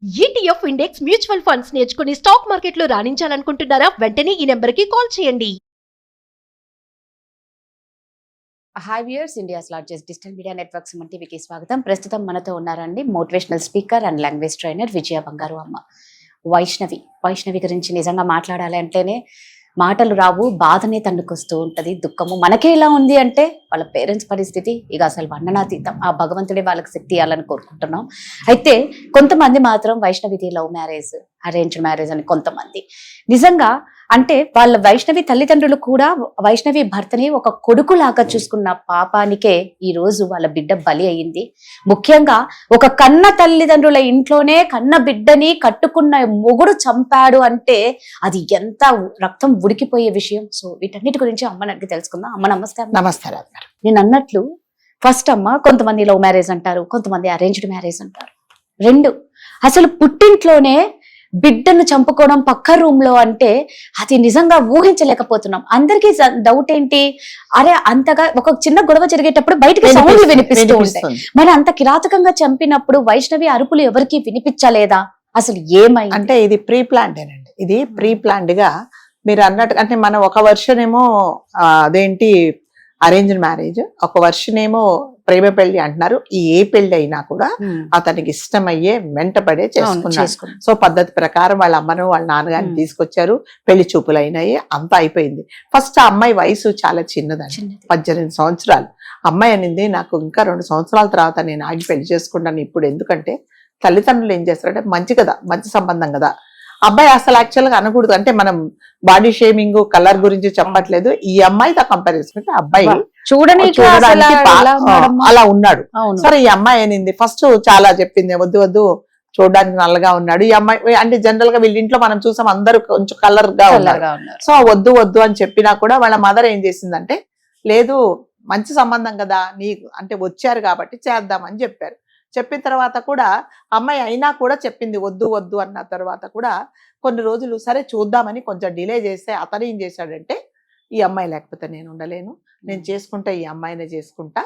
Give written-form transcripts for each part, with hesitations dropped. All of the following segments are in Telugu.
ఈటీఎఫ్ ఇండెక్స్ మ్యూచువల్ ఫండ్స్ నేర్చుకుని స్టాక్ మార్కెట్లో రాణించాలనుకుంటున్నారా? వెంటనే ఈ నెంబర్కి కాల్ చేయండి. Hi viewers, India's largest digital media network Suman టీవీకి స్వాగతం. ప్రస్తుతం మనతో ఉన్నారండి motivational speaker and language trainer Vijaya Bangaru Amma. Vaishnavi గురించి నిజంగా మాట్లాడాలి అంటేనే మాటలు రావు, బాధనే తన్నుకొస్తూ ఉంటది, దుఃఖము. మనకే ఇలా ఉంది అంటే వాళ్ళ పేరెంట్స్ పరిస్థితి ఇక అసలు వర్ణనాతీతం. ఆ భగవంతుడే వాళ్ళకి శక్తి ఇవ్వాలని కోరుకుంటున్నాం. అయితే కొంతమంది మాత్రం వైష్ణవిది లవ్ మ్యారేజ్, అరేంజ్ మ్యారేజ్ అని కొంతమంది నిజంగా అంటే వాళ్ళ వైష్ణవి తల్లిదండ్రులు కూడా వైష్ణవి భర్తని ఒక కొడుకులాగా చూసుకున్న పాపానికే ఈ రోజు వాళ్ళ బిడ్డ బలి అయింది. ముఖ్యంగా ఒక కన్న తల్లిదండ్రుల ఇంట్లోనే కన్న బిడ్డని కట్టుకున్న మొగుడు చంపాడు అంటే అది ఎంత రక్తం ఉడికిపోయే విషయం. సో వీటన్నిటి గురించి అమ్మని అడిగి తెలుసుకుందాం. అమ్మ నమస్తే. నమస్కారం. నేను అన్నట్లు ఫస్ట్ అమ్మ, కొంతమంది లవ్ మ్యారేజ్ అంటారు, కొంతమంది అరేంజ్డ్ మ్యారేజ్ అంటారు. రెండు అసలు పుట్టింట్లోనే బిడ్డను చంపుకోవడం పక్క రూమ్ లో అంటే అది నిజంగా ఊహించలేకపోతున్నాం. అందరికీ డౌట్ ఏంటి, అరే అంతగా ఒక చిన్న గొడవ జరిగేటప్పుడు బయటకి సౌండ్లు వినిపిస్తూ ఉంటాయి, మరి అంత కిరాతకంగా చంపినప్పుడు వైష్ణవి అరుపులు ఎవరికి వినిపించలేదా? అసలు ఏమైంది? అంటే ఇది ప్రీ ప్లాన్డ్ ఏనండి. ఇది ప్రీ ప్లాన్డ్ గా మీరు అన్నట్టు, అంటే మనం ఒక వర్షన్ ఏమో అదేంటి అరేంజ్డ్ మ్యారేజ్, ఒక వర్షన్ ఏమో ప్రేమ పెళ్లి అంటున్నారు. ఏ పెళ్లి అయినా కూడా అతనికి ఇష్టమయ్యే వెంటపడే చేసుకున్నారు. సో పద్ధతి ప్రకారం వాళ్ళ అమ్మను వాళ్ళ నాన్నగారిని తీసుకొచ్చారు, పెళ్లి చూపులు అయినాయి, అంతా అయిపోయింది. ఫస్ట్ ఆ అమ్మాయి వయసు చాలా చిన్నదండి, 18 సంవత్సరాలు. అమ్మాయి అనింది, నాకు ఇంకా 2 సంవత్సరాల తర్వాత నేను ఆగి పెళ్లి చేసుకుంటాను ఇప్పుడు, ఎందుకంటే తల్లిదండ్రులు ఏం చేస్తారంటే మంచి కదా, మంచి సంబంధం కదా. అబ్బాయి అసలు యాక్చువల్ గా అనకూడదు, అంటే మనం బాడీ షేమింగ్ కలర్ గురించి చెప్పట్లేదు. ఈ అమ్మాయితో కంపేర్ చేసుకుంటే అబ్బాయి చూడడానికి అలా ఉన్నాడు. సరే ఈ అమ్మాయి అనింది, ఫస్ట్ చాలా చెప్పింది, వద్దు వద్దు చూడడానికి నల్లగా ఉన్నాడు ఈ అమ్మాయి అంటే. జనరల్ గా వీళ్ళ ఇంట్లో మనం చూసాం అందరూ కొంచెం కలర్ గా ఉన్నారు. సో వద్దు వద్దు అని చెప్పినా కూడా వాళ్ళ మదర్ ఏం చేసిందంటే, లేదు మంచి సంబంధం కదా నీకు, అంటే వచ్చారు కాబట్టి చేద్దామని చెప్పారు. చెప్పిన తర్వాత కూడా అమ్మాయి అయినా కూడా చెప్పింది వద్దు వద్దు అన్న తర్వాత కూడా కొన్ని రోజులు సరే చూద్దామని కొంచెం డిలే చేస్తే అతను ఏం చేశాడంటే, ఈ అమ్మాయి లేకపోతే నేను ఉండలేను, నేను చేసుకుంటా, ఈ అమ్మాయినే చేసుకుంటా,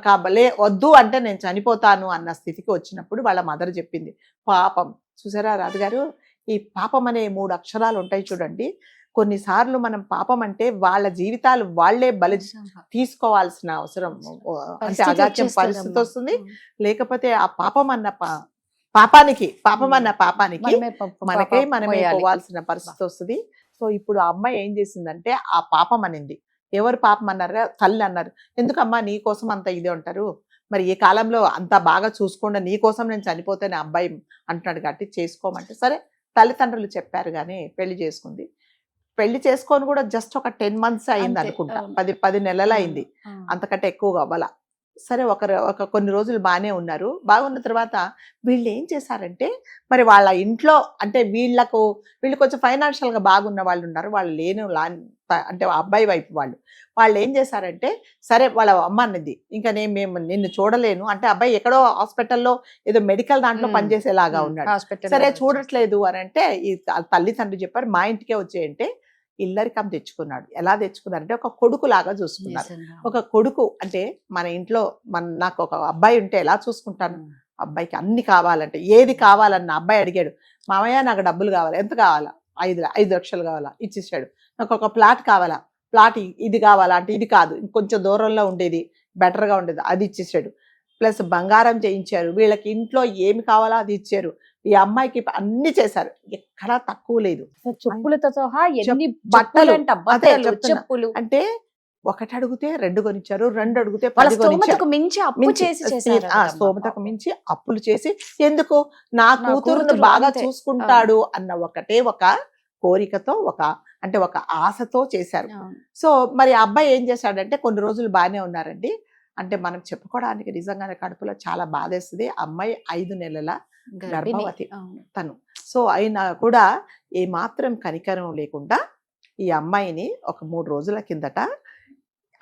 కాబలే వద్దు అంటే నేను చనిపోతాను అన్న స్థితికి వచ్చినప్పుడు వాళ్ళ మదర్ చెప్పింది, పాపం. చూసారా రాజుగారు, ఈ పాపం అనే 3 అక్షరాలు ఉంటాయి చూడండి. కొన్నిసార్లు మనం పాపం అంటే వాళ్ళ జీవితాలు వాళ్లే బలి తీసుకోవాల్సిన అవసరం, అంటే అగాత్యం పరిస్థితి వస్తుంది. లేకపోతే ఆ పాపం అన్న పాపానికి మనమే పోవాల్సిన పరిస్థితి వస్తుంది. సో ఇప్పుడు ఆ అమ్మాయి ఏం చేసిందంటే, ఆ పాపం అనింది. ఎవరు పాపం అన్నారు? తల్లి అన్నారు. ఎందుకమ్మా నీ కోసం అంత ఇదే ఉంటారు, మరి ఏ కాలంలో అంత బాగా చూసుకోండి, నీ కోసం నేను చనిపోతేనే అబ్బాయి అంటున్నాడు కాబట్టి చేసుకోమంటే, సరే తల్లిదండ్రులు చెప్పారు కానీ పెళ్లి చేసుకుంది. పెళ్లి చేసుకొని కూడా జస్ట్ ఒక 10 months అయింది అనుకుంటా, 10 నెలలు అయింది, అంతకంటే ఎక్కువగా అవ్వాల. సరే ఒక కొన్ని రోజులు బాగానే ఉన్నారు. బాగున్న తర్వాత వీళ్ళు ఏం చేశారంటే, మరి వాళ్ళ ఇంట్లో అంటే వీళ్ళు కొంచెం ఫైనాన్షియల్ గా బాగున్న వాళ్ళు ఉన్నారు, వాళ్ళు అంటే అబ్బాయి వైపు వాళ్ళు ఏం చేశారంటే, సరే వాళ్ళ అమ్మ అన్నది, ఇంకా మేము నిన్ను చూడలేను అంటే, అబ్బాయి ఎక్కడో హాస్పిటల్లో ఏదో మెడికల్ దాంట్లో పనిచేసేలాగా ఉన్నాడు, సరే చూడట్లేదు అని అంటే, ఈ తల్లిదండ్రులు చెప్పారు మా ఇంటికే వచ్చేయంటే ఇల్లరికం తెచ్చుకున్నాడు. ఎలా తెచ్చుకున్నారంటే, ఒక కొడుకు లాగా చూసుకున్నారు. ఒక కొడుకు అంటే మన ఇంట్లో నాకు ఒక అబ్బాయి ఉంటే ఎలా చూసుకుంటాను, అబ్బాయికి అన్ని కావాలంటే ఏది కావాలన్న అబ్బాయి అడిగాడు, మామయ్య నాకు డబ్బులు కావాలి, ఎంత కావాలా, 5 లక్షలు కావాలా, ఇచ్చేసాడు. నాకు ఒక ప్లాట్ కావాలా, ప్లాట్ ఇది కావాలా అంటే, ఇది కాదు ఇంకొంచెం దూరంలో ఉండేది బెటర్గా ఉండేది, అది ఇచ్చేసాడు. ప్లస్ బంగారం చేయించారు, వీళ్ళకి ఇంట్లో ఏమి కావాలో అది ఇచ్చారు. ఈ అమ్మాయికి అన్ని చేశారు, ఎక్కడా తక్కువ లేదు. చెప్పులతో సహా ఎన్ని బట్టలు, చెప్పులు అంటే 1 అడిగితే 2 కొనిచ్చారు, 2 అడిగితే 10 స్తోమతకు మించి స్తోమతకు మించి అప్పులు చేసి, ఎందుకు నా కూతురును బాగా చూసుకుంటాడు అన్న ఒక కోరికతో అంటే ఒక ఆశతో చేశారు. సో మరి ఆ అబ్బాయి ఏం చేశాడంటే, కొన్ని రోజులు బాగానే ఉన్నారండి. అంటే మనం చెప్పుకోవడానికి నిజంగానే కడుపులో చాలా బాధేస్తుంది. అమ్మాయి 5 నెలల గర్భవతి తను. సో అయినా కూడా ఏమాత్రం కనికరం లేకుండా ఈ అమ్మాయిని ఒక 3 రోజుల కిందట,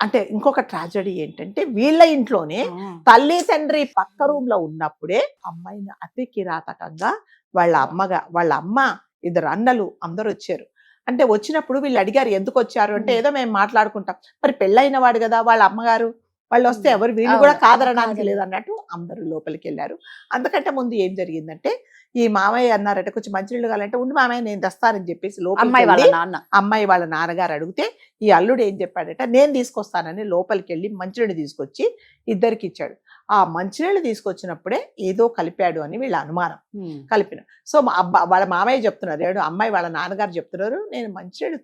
అంటే ఇంకొక ట్రాజడీ ఏంటంటే, వీళ్ళ ఇంట్లోనే తల్లి తండ్రి పక్క రూమ్ లో ఉన్నప్పుడే అమ్మాయిని అతి కిరాతకంగా వాళ్ళ అమ్మ 2 అన్నలు అందరూ వచ్చారు. అంటే వచ్చినప్పుడు వీళ్ళు అడిగారు ఎందుకు వచ్చారు అంటే, ఏదో మేము మాట్లాడుకుంటాం, మరి పెళ్ళైన వాడు కదా వాళ్ళ అమ్మగారు, వాళ్ళు వస్తే ఎవరు వీళ్ళు కూడా కాదనడానికి లేదన్నట్టు అందరూ లోపలికి వెళ్ళారు. అంతకంటే ముందు ఏం జరిగిందంటే, ఈ మామయ్య అన్నారట కొంచెం మంచినీళ్ళు కావాలంటే ఉండి మామయ్య నేను తెస్తానని చెప్పేసి అమ్మాయి వాళ్ళ లోపలికి నాన్న అమ్మాయి వాళ్ళ నాన్నగారు అడిగితే ఈ అల్లుడు ఏం చెప్పాడట నేను తీసుకొస్తానని లోపలికి వెళ్ళి మంచినీళ్ళు తీసుకొచ్చి ఇద్దరికి ఇచ్చాడు. ఆ మంచినీళ్ళు తీసుకొచ్చినప్పుడే ఏదో కలిపాడు అని వీళ్ళ అనుమానం. కలిపిన సో వాళ్ళ మామయ్య చెప్తున్నారు, ఏడు అమ్మాయి వాళ్ళ నాన్నగారు చెప్తున్నారు, నేను మంచినీళ్ళు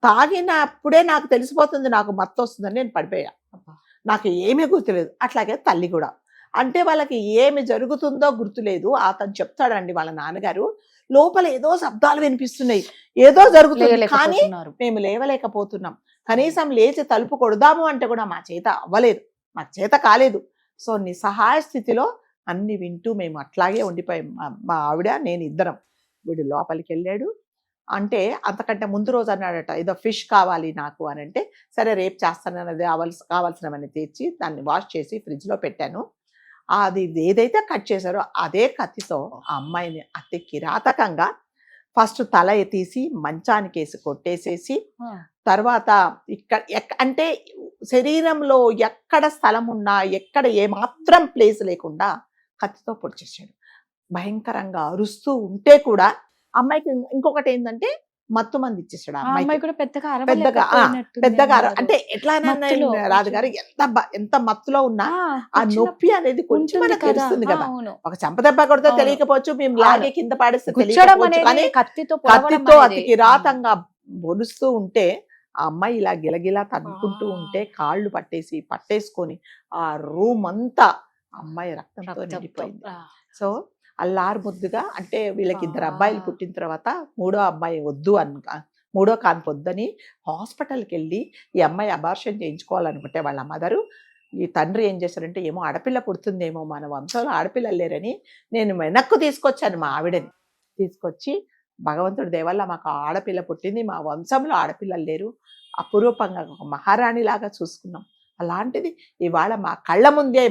తాగినప్పుడే నాకు తెలిసిపోతుంది నాకు మత్తు వస్తుందని నేను పడిపోయా, నాకు ఏమీ గుర్తులేదు. అట్లాగే తల్లి కూడా అంటే వాళ్ళకి ఏమి జరుగుతుందో గుర్తులేదు. అతను చెప్తాడండి వాళ్ళ నాన్నగారు, లోపల ఏదో శబ్దాలు వినిపిస్తున్నాయి, ఏదో జరుగుతుంది కానీ మేము లేవలేకపోతున్నాం, కనీసం లేచి తలుపు కొడదాము అంటే కూడా మా చేత అవ్వలేదు, మా చేత కాలేదు. సో నిస్సహాయ స్థితిలో అన్ని వింటూ మేము అట్లాగే ఉండిపోయాం. మా ఆవిడ నేను ఇద్దరం. వీడు లోపలికి వెళ్ళాడు. అంటే అంతకంటే ముందు రోజు అన్నాడట ఏదో ఫిష్ కావాలి నాకు అని అంటే సరే రేపు చేస్తానన్నది కావాల్సినవన్నీ తెచ్చి దాన్ని వాష్ చేసి ఫ్రిడ్జ్లో పెట్టాను. అది ఏదైతే కట్ చేశారో అదే కత్తితో ఆ అమ్మాయిని అతి కిరాతకంగా ఫస్ట్ తల తీసి మంచానికి వేసి కొట్టేసేసి తర్వాత ఇక్కడ అంటే శరీరంలో ఎక్కడ స్థలం ఉన్నా ఎక్కడ ఏమాత్రం ప్లేస్ లేకుండా కత్తితో పొడిచేసాడు. భయంకరంగా అరుస్తూ ఉంటే కూడా అమ్మాయికి ఇంకొకటి ఏంటంటే మత్తు మంది ఇచ్చేసాడు. అమ్మాయి కూడా పెద్దగా అంటే ఎట్లా రాజుగారు ఎంత మత్తులో ఉన్నా ఆ నొప్పి అనేది కొంచెం మనకు తెలుస్తుంది కదా. ఒక చెంపదెబ్బ కొడితే తెలియకపోవచ్చు, మేము లాగే కింద పాడేస్తే తెలియకపోవచ్చు, కత్తితో అతి కిరాతంగా బొలుస్తూ ఉంటే ఆ అమ్మాయి ఇలా గిలగిలా తన్నుకుంటూ ఉంటే కాళ్ళు పట్టేసుకొని ఆ రూమ్ అంతా అమ్మాయి రక్తంతో నిండిపోయింది. సో అల్లారు ముద్దుగా అంటే వీళ్ళకి ఇద్దరు అబ్బాయిలు పుట్టిన తర్వాత మూడో కాన్పు వద్దని హాస్పిటల్కి వెళ్ళి ఈ అమ్మాయి అబార్షన్ చేయించుకోవాలనుకుంటే వాళ్ళ మదరు, ఈ తండ్రి ఏం చేశారంటే ఏమో ఆడపిల్ల పుడుతుందేమో మన వంశంలో ఆడపిల్లలు లేరని నేను వెనక్కు తీసుకొచ్చాను మా ఆవిడని. తీసుకొచ్చి భగవంతుడి దేవల్ల మాకు ఆడపిల్ల పుట్టింది, మా వంశంలో ఆడపిల్లలు లేరు, అపురూపంగా ఒక మహారాణిలాగా చూసుకున్నాం. అలాంటిది ఇవాళ మా కళ్ళ ముందే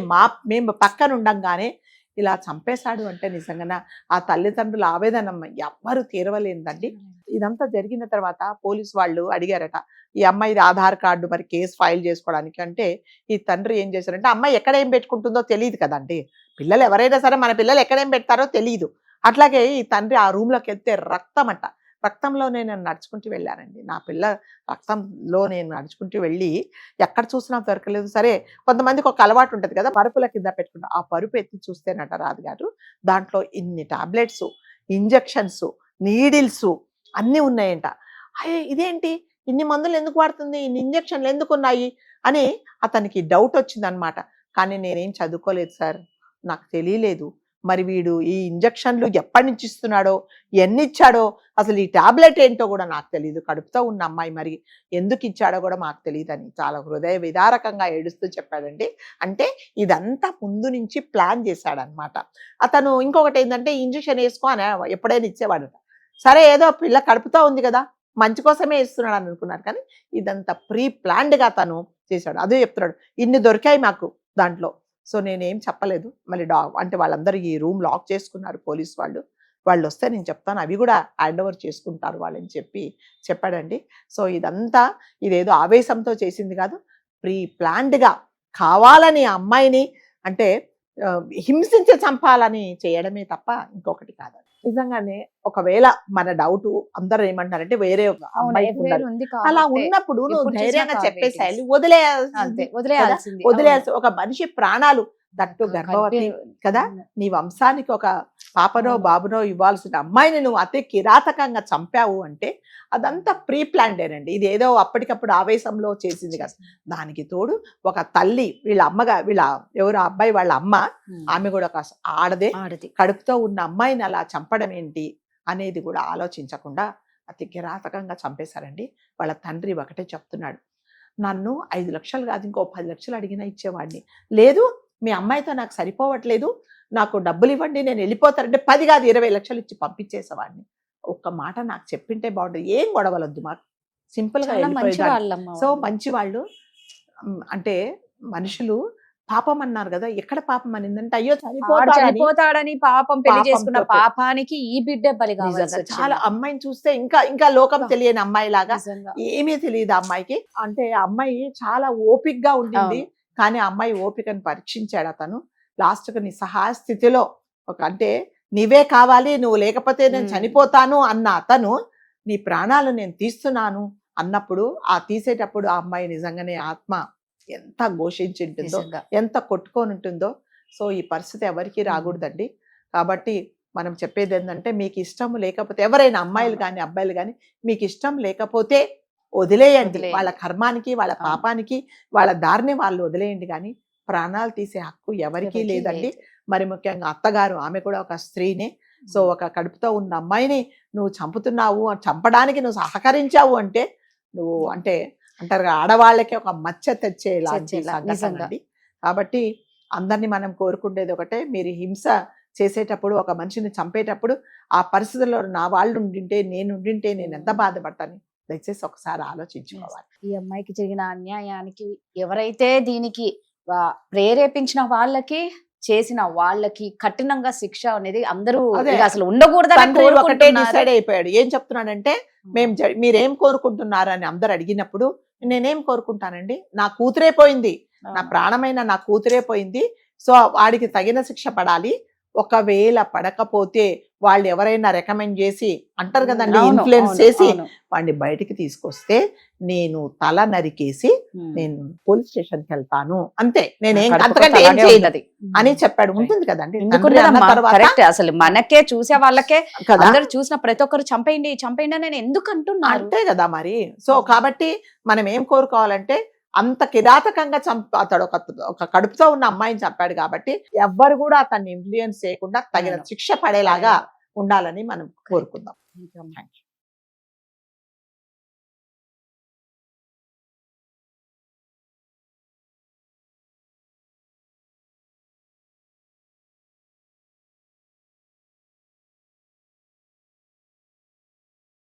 మేము పక్కన ఉండంగానే ఇలా చంపేశాడు అంటే నిజంగా ఆ తల్లిదండ్రుల ఆవేదన ఎవ్వరు తీరవలేదండి. ఇదంతా జరిగిన తర్వాత పోలీసు వాళ్ళు అడిగారట ఈ అమ్మాయిది ఆధార్ కార్డు మరి కేసు ఫైల్ చేసుకోవడానికి. అంటే ఈ తండ్రి ఏం చేశారంటే అమ్మాయి ఎక్కడ ఏం పెట్టుకుంటుందో తెలియదు కదండి, పిల్లలు ఎవరైనా సరే మన పిల్లలు ఎక్కడేం పెడతారో తెలియదు. అట్లాగే ఈ తండ్రి ఆ రూమ్లోకి వెళ్తే రక్తంలో నేను నడుచుకుంటూ వెళ్ళానండి. నా పిల్ల రక్తంలో నేను నడుచుకుంటూ వెళ్ళి ఎక్కడ చూసినా దొరకలేదు. సరే కొంతమందికి ఒక అలవాటు ఉంటుంది కదా, పరుపుల కింద పెట్టుకుంటా, ఆ పరుపు ఎత్తి చూస్తేనట రాజుగారు దాంట్లో ఇన్ని టాబ్లెట్స్, ఇంజెక్షన్స్, నీడిల్స్ అన్నీ ఉన్నాయంట. అయ్యే ఇదేంటి ఇన్ని మందులు ఎందుకు వాడుతుంది, ఇన్ని ఇంజెక్షన్లు ఎందుకు ఉన్నాయి అని అతనికి డౌట్ వచ్చిందనమాట. కానీ నేనేం చదువుకోలేదు సార్, నాకు తెలియలేదు. మరి వీడు ఈ ఇంజెక్షన్లు ఎప్పటి నుంచి ఇస్తున్నాడో, ఎన్ని ఇచ్చాడో, అసలు ఈ టాబ్లెట్ ఏంటో కూడా నాకు తెలియదు, కడుపుతో ఉన్న అమ్మాయి మరి ఎందుకు ఇచ్చాడో కూడా మాకు తెలియదని చాలా హృదయ విదారకంగా ఏడుస్తూ చెప్పాడండి. అంటే ఇదంతా ముందు నుంచి ప్లాన్ చేశాడనమాట అతను. ఇంకొకటి ఏంటంటే ఇంజెక్షన్ వేసుకో అని ఎప్పుడైనా ఇచ్చేవాడు. సరే ఏదో పిల్ల కడుపుతో ఉంది కదా మంచి కోసమే ఇస్తున్నాడు అని అనుకున్నారు, కానీ ఇదంతా ప్రీ ప్లాన్డ్గా తను చేశాడు. అదే చెప్తున్నాడు ఇన్ని దొరికాయి మాకు దాంట్లో. సో నేనేం చెప్పలేదు. మళ్ళీ అంటే వాళ్ళందరూ ఈ రూమ్ లాక్ చేసుకున్నారు పోలీస్ వాళ్ళు వస్తే నేను చెప్తాను, అవి కూడా హ్యాండ్ ఓవర్ చేసుకుంటారు వాళ్ళని చెప్పాడండి. సో ఇదేదో ఆవేశంతో చేసింది కాదు, ప్రీ ప్లాన్డ్గా కావాలని ఆ అమ్మాయిని అంటే హింసించి చంపాలని చేయడమే తప్ప ఇంకొకటి కాదు. నిజంగానే ఒకవేళ మన డౌట్ అందరూ ఏమంటారంటే వేరే అమ్మాయి అలా ఉన్నప్పుడు నువ్వు ధైర్యంగా చెప్పేసేయాలి, వదిలేయాల్సి. ఒక మనిషి ప్రాణాలు దట్టు గర్భవతి కదా, నీ వంశానికి ఒక పాపనో బాబునో ఇవ్వాల్సిన అమ్మాయిని నువ్వు అతి కిరాతకంగా చంపావు అంటే అదంతా ప్రీ ప్లాన్డేనండి. ఇది ఏదో అప్పటికప్పుడు ఆవేశంలో చేసింది కదా. దానికి తోడు ఒక తల్లి వీళ్ళ ఎవరు అబ్బాయి వాళ్ళ అమ్మ, ఆమె కూడా ఒక ఆడదే, కడుపుతో ఉన్న అమ్మాయిని అలా చంపడం ఏంటి అనేది కూడా ఆలోచించకుండా అతి కిరాతకంగా చంపేశారండి. వాళ్ళ తండ్రి ఒకటే చెప్తున్నాడు, నన్ను 5 లక్షలు కాదు ఇంకో 10 లక్షలు అడిగినా ఇచ్చేవాడిని, లేదు మీ అమ్మాయితో నాకు సరిపోవట్లేదు, నాకు డబ్బులు ఇవ్వండి నేను వెళ్ళిపోతానంటే 10 కాదు 20 లక్షలు ఇచ్చి పంపించేసేవాడిని. ఒక్క మాట నాకు చెప్పింటే బాగుంటుంది, ఏం గొడవలొద్దు మాకు, సింపుల్గా వెళ్ళిపోయేదాన్ని. సో మంచి వాళ్ళు అంటే మనుషులు పాపం అన్నారు కదా, ఎక్కడ పాపం అనిందంటే అయ్యో చనిపోతాడని పాపం పెళ్లి చేసుకున్న పాపానికి ఈ బిడ్డ బలి కావాలి. చాలా అమ్మాయిని చూస్తే ఇంకా లోకం తెలియని అమ్మాయి లాగా, ఏమీ తెలియదు అమ్మాయికి. అంటే అమ్మాయి చాలా ఓపికగా ఉండింది, కానీ అమ్మాయి ఓపికను పరీక్షించాడు అతను. లాస్ట్కి నిస్సహాయ స్థితిలో అంటే నీవే కావాలి, నువ్వు లేకపోతే నేను మ్మ్. చనిపోతాను అన్న అతను నీ ప్రాణాలు నేను తీస్తున్నాను అన్నప్పుడు ఆ తీసేటప్పుడు ఆ అమ్మాయి నిజంగానే ఆత్మ ఎంత ఘోషించి ఉంటుందో, నిజంగా. ఎంత కొట్టుకొని ఉంటుందో. సో ఈ పరిస్థితి ఎవరికి రాకూడదండి. కాబట్టి మనం చెప్పేది ఏంటంటే, మీకు ఇష్టం లేకపోతే ఎవరైనా అమ్మాయిలు కానీ అబ్బాయిలు కానీ మీకు ఇష్టం లేకపోతే వదిలేయండి. వదిలేయండి. వాళ్ళ కర్మానికి, వాళ్ళ అవును. పాపానికి, వాళ్ళ దారిని వాళ్ళు వదిలేయండి. కానీ ప్రాణాలు తీసే హక్కు ఎవరికీ ఎవరికీ లేదండి. లేదు. మరి ముఖ్యంగా అత్తగారు, ఆమె కూడా ఒక స్త్రీనే. సో ఒక కడుపుతో ఉన్న అమ్మాయిని నువ్వు చంపుతున్నావు, చంపడానికి నువ్వు సహకరించావు అంటే నువ్వు అంటే అంటారు కదా, ఆడవాళ్ళకి ఒక మచ్చ తెచ్చేలాంటి తెచ్చేలా, సంఘటన నిజంగా. అండి. కాబట్టి అందరినీ మనం కోరుకుండేది ఒకటే, మీరు హింస చేసేటప్పుడు, ఒక మనిషిని చంపేటప్పుడు ఆ పరిస్థితుల్లో నా వాళ్ళు ఉండింటే, నేను ఎంత బాధపడతాను, దయచేసి ఒకసారి ఆలోచించుకోవాలి. ఈ అమ్మాయికి జరిగిన అన్యాయానికి ఎవరైతే దీనికి ప్రేరేపించిన వాళ్ళకి, చేసిన వాళ్ళకి కఠినంగా శిక్ష అనేది అందరూ అదే. ఇక అసలు ఉండకూడదని తండ్రి ఒకటే కోరుకుంటున్నారు. డిసైడ్ అయిపోయాడు. ఏం చెప్తున్నాడంటే, మీరేం కోరుకుంటున్నారని అందరు అడిగినప్పుడు నేనేం కోరుకుంటానండి, నా కూతురే పోయింది, నా ప్రాణమైన నా కూతురే పోయింది. సో వాడికి తగిన శిక్ష పడాలి. ఒకవేళ పడకపోతే వాళ్ళు ఎవరైనా రికమెండ్ చేసి అంటారు కదండి, అవును, ఇన్ఫ్లుయెన్స్ అవును, చేసి అవును. వాడిని బయటికి తీసుకొస్తే నేను తల నరికేసి నేను పోలీస్ స్టేషన్కి వెళ్తాను, అంతే, నేనేం కడుపుకొట్టు అంతకంటే ఏం అలాగే చేయను ఉంటది. అని చెప్పాడు. ఉంటుంది కదండి, ఎందుకు తండ్రి అన్న ఉండదమ్మా? తర్వాత కరెక్ట్. అసలు మనకే చూసే వాళ్ళకే కదా, అందరు చూసిన ప్రతి ఒక్కరు చంపేయండి చంపేయండి అని ఎందుకు అంటున్నారు? అంతే కదా మరి. సో కాబట్టి మనం ఏం కోరుకోవాలంటే, అంత కిరాతకంగా అతడు ఒక కడుపుతో ఉన్న అమ్మాయిని చంపాడు కాబట్టి ఎవ్వరు కూడా అతన్ని ఇన్ఫ్లుయెన్స్ చేయకుండా తగిన అవును. శిక్ష పడేలాగా ఉండాలని మనం కోరుకుందాం. ఇంకా థ్యాంక్ యూ.